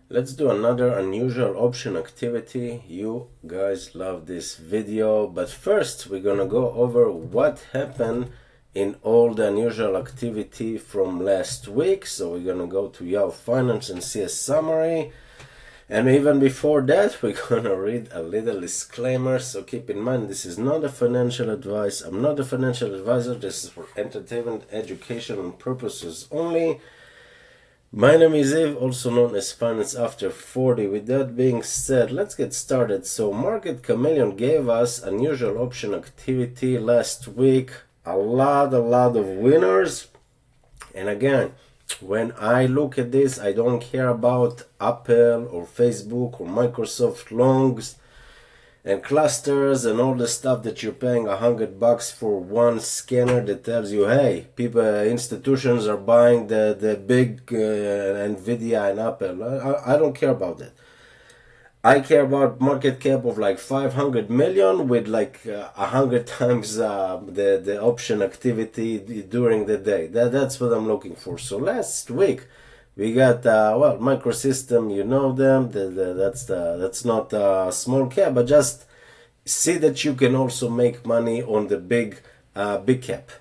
Let's do another unusual option activity. You guys love this video, but first we're gonna go over what happened in all the unusual activity from last week. So we're gonna go to Yahoo Finance and see a summary. And even before that, we're gonna read a little disclaimer. So keep in mind, this is not a financial advice. I'm not a financial advisor. This is for entertainment, educational purposes only. My name is Eve, also known as Finance After 40. With that being said, let's get started. So Market Chameleon gave us unusual option activity last week. A lot of winners. And again, when I look at this, I don't care about Apple or Facebook or Microsoft longs and clusters and all the stuff that you're paying $100 for one scanner that tells you, hey, people, institutions are buying the big Nvidia and Apple. I don't care about that. I care about market cap of like 500 million with like 100 times the option activity during the day. That's what I'm looking for. So last week we got Microsystem, you know them. That's not a small cap, but just see that you can also make money on the big cap.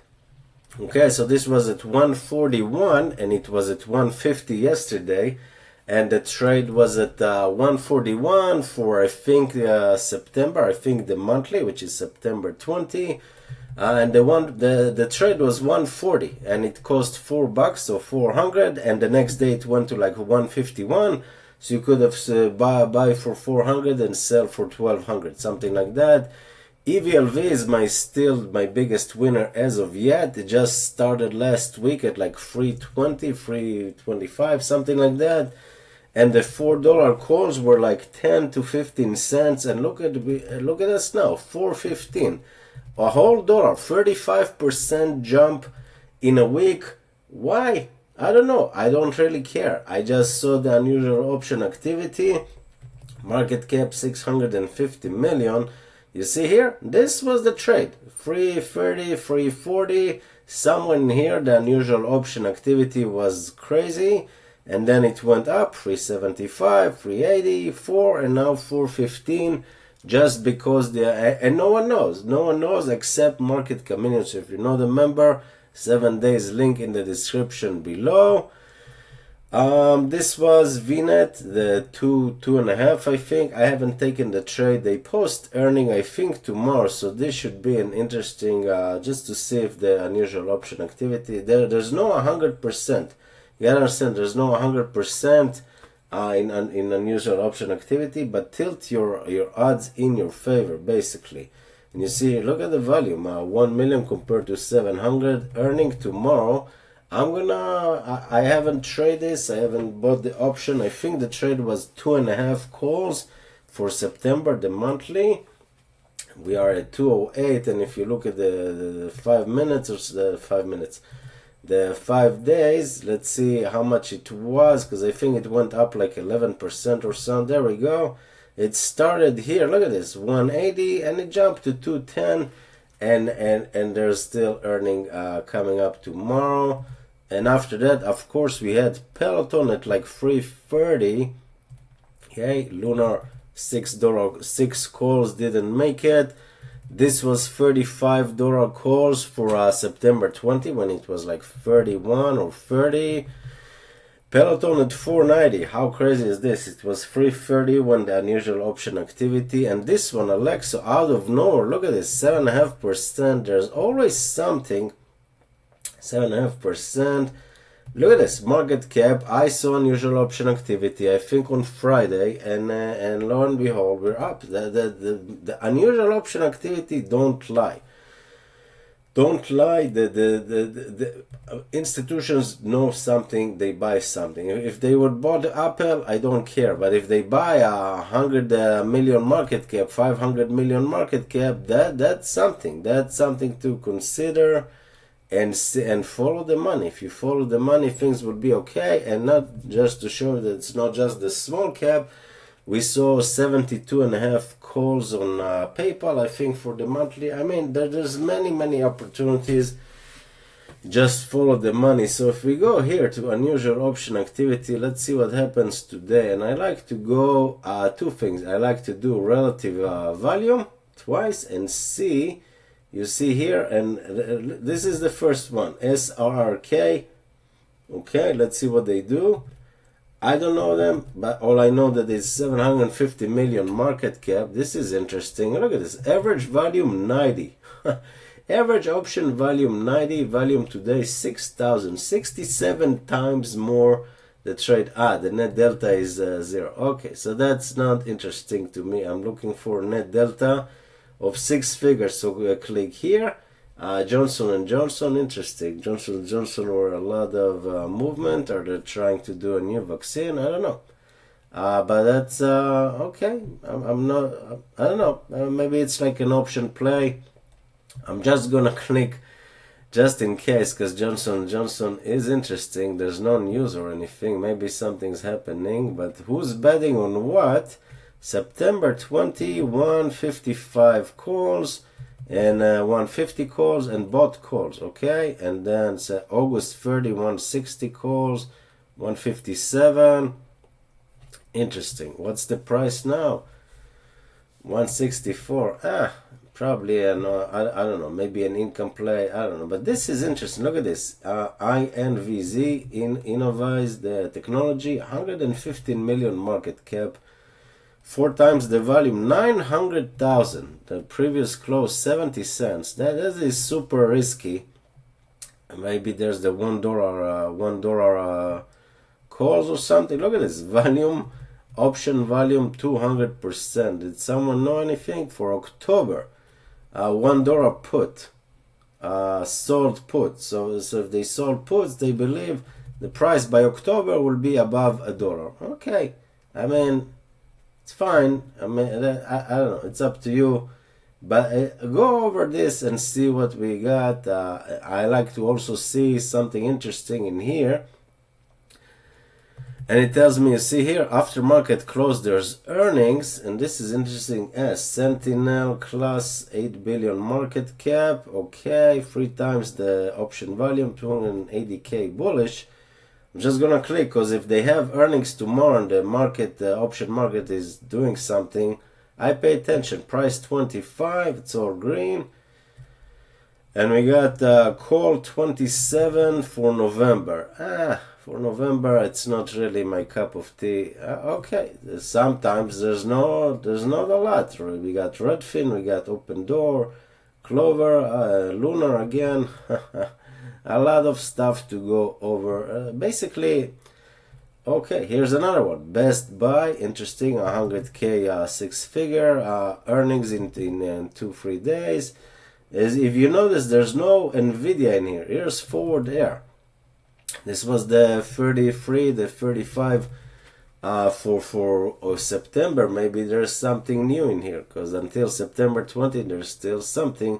Okay, so this was at 141 and it was at 150 yesterday, and the trade was at 141 for I think September. I think the monthly, which is September 20. And the trade was 140 and it cost $4, so 400, and the next day it went to like 151, so you could have buy for 400 and sell for 1200, something like that. EVLV is still my biggest winner as of yet. It just started last week at like 320, 325, something like that. And the $4 calls were like 10 to 15 cents, and look at us now, 415. A whole dollar, 35% jump in a week. Why? I don't know. I don't really care. I just saw the unusual option activity. Market cap 650 million. You see here? This was the trade. 330, 340. Somewhere in here, the unusual option activity was crazy. And then it went up 375, 380, 4, and now 415. Just because and no one knows except Market Chameleon. So if you're not a member, 7 days link in the description below. This was VNet, the two and a half, I think. I haven't taken the trade. They post earning, I think, tomorrow, so this should be an interesting, just to see if the unusual option activity, there's no 100%. You gotta understand, there's no 100% in unusual option activity, but tilt your odds in your favor, basically. And you see, look at the volume, 1 million compared to 700. Earning tomorrow. I haven't traded this, I haven't bought the option. I think the trade was 2.5 calls for September, the monthly. We are at 208, and if you look at the 5 minutes or the 5 minutes, the 5 days, let's see how much it was, because I think it went up like 11% or so. There we go. It started here, look at this, 180, and it jumped to 210, and there's still earning coming up tomorrow. And after that, of course, we had Peloton at like 330. Okay, Lunar $6, 6 calls didn't make it. This was $35 calls for September 20, when it was like 31 or 30. Peloton at 490. How crazy is this? It was 330 when the unusual option activity. And this one, Alexa, out of nowhere, look at this, 7.5%. There's always something. 7.5%. Look at this, market cap. I saw unusual option activity, I think on Friday, and lo and behold, we're up. The unusual option activity don't lie. Don't lie. The institutions know something, they buy something. If they would bought Apple, I don't care. But if they buy 100 million market cap, 500 million market cap, that's something. That's something to consider. And follow the money. If you follow the money, things will be okay. And not just to show that it's not just the small cap. We saw 72.5 calls on PayPal, I think, for the monthly. I mean, there's many opportunities. just follow the money. So if we go here to unusual option activity, let's see what happens today. And I like to go two things. I like to do relative volume twice and see, you see here, and this is the first one, SRRK. Okay, let's see what they do. I don't know them, but all I know that is 750 million market cap. This is interesting. Look at this, average volume 90. Average option volume 90, volume today 6,000, 67 times more the trade. The net delta is 0. Okay, so that's not interesting to me. I'm looking for net delta of 6 figures. So click here. Johnson & Johnson, interesting. Johnson & Johnson were a lot of movement. Are they trying to do a new vaccine? I don't know. But that's okay. I'm not, I don't know. Maybe it's like an option play. I'm just gonna click just in case, because Johnson & Johnson is interesting. There's no news or anything. Maybe something's happening, but who's betting on what? September 20, 155 calls and 150 calls and bot calls, okay? And then August 30, 160 calls, 157. Interesting. What's the price now? 164. Probably I don't know, maybe an income play, I don't know, but this is interesting. Look at this, INVZ, Innovize the technology, 115 million market cap, 4 times the volume, 900,000. The previous close 70 cents. That is super risky. Maybe there's the $1 calls or something. Look at this volume, option volume 200%. Did someone know anything for October? $1 put, sold put. So if they sold puts, they believe the price by October will be above $1. Okay, I mean, it's fine. I mean, I don't know. It's up to you. But go over this and see what we got. I like to also see something interesting in here. And it tells me, you see here, after market close, there's earnings, and this is interesting. Sentinel class 8 billion market cap, okay, 3 times the option volume, 280k bullish. I'm just gonna click, because if they have earnings tomorrow and the market, the option market is doing something, I pay attention. Price 25, it's all green. And we got call 27 for November. For November, it's not really my cup of tea. Okay, sometimes there's not a lot. We got Redfin, we got Open Door, Clover, Lunar again. A lot of stuff to go over. Basically, okay, here's another one. Best Buy, interesting, 100k 6-figure earnings in 2-3 days. As if you notice, there's no Nvidia in here. Here's Forward Air. This was the 33, the 35 for September. Maybe there's something new in here, because until September 20 there's still something.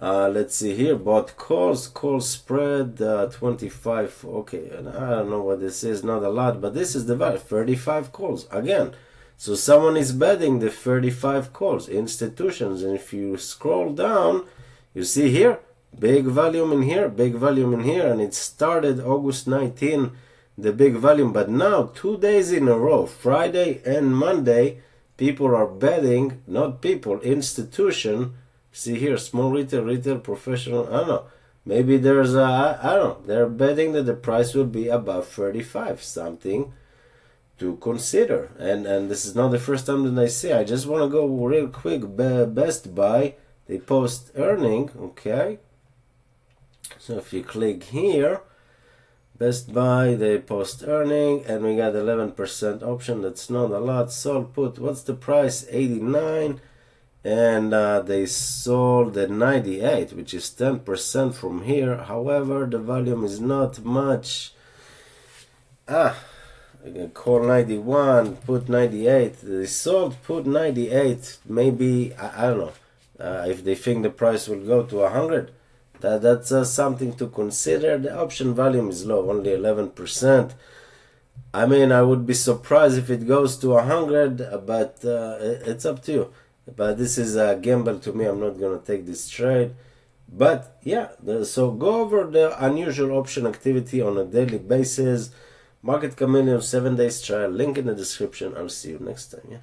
Let's see here, bought calls, call spread 25. Okay, and I don't know what this is, not a lot, but this is the value, 35 calls again. So someone is betting the 35 calls, institutions. And if you scroll down, you see here, big volume in here, big volume in here, and it started August 19, the big volume. But now 2 days in a row, Friday and Monday, people are betting, not people, institution. See here, small retail, professional, I don't know. Maybe there's I don't know, they're betting that the price will be above 35, something to consider. And this is not the first time that I see. I just want to go real quick. Best Buy, they post earning, okay. So if you click here, Best Buy, they post earning, and we got 11% option. That's not a lot. Sold put, what's the price? 89, and they sold at 98, which is 10% from here. However, the volume is not much. Call 91, put 98. They sold put 98. Maybe I don't know if they think the price will go to 100. That's something to consider. The option volume is low, only 11%. I mean, I would be surprised if it goes to 100, but it's up to you. But this is a gamble to me. I'm not gonna take this trade. But yeah, so go over the unusual option activity on a daily basis. Market Chameleon 7 days trial, link in the description. I'll see you next time. Yeah.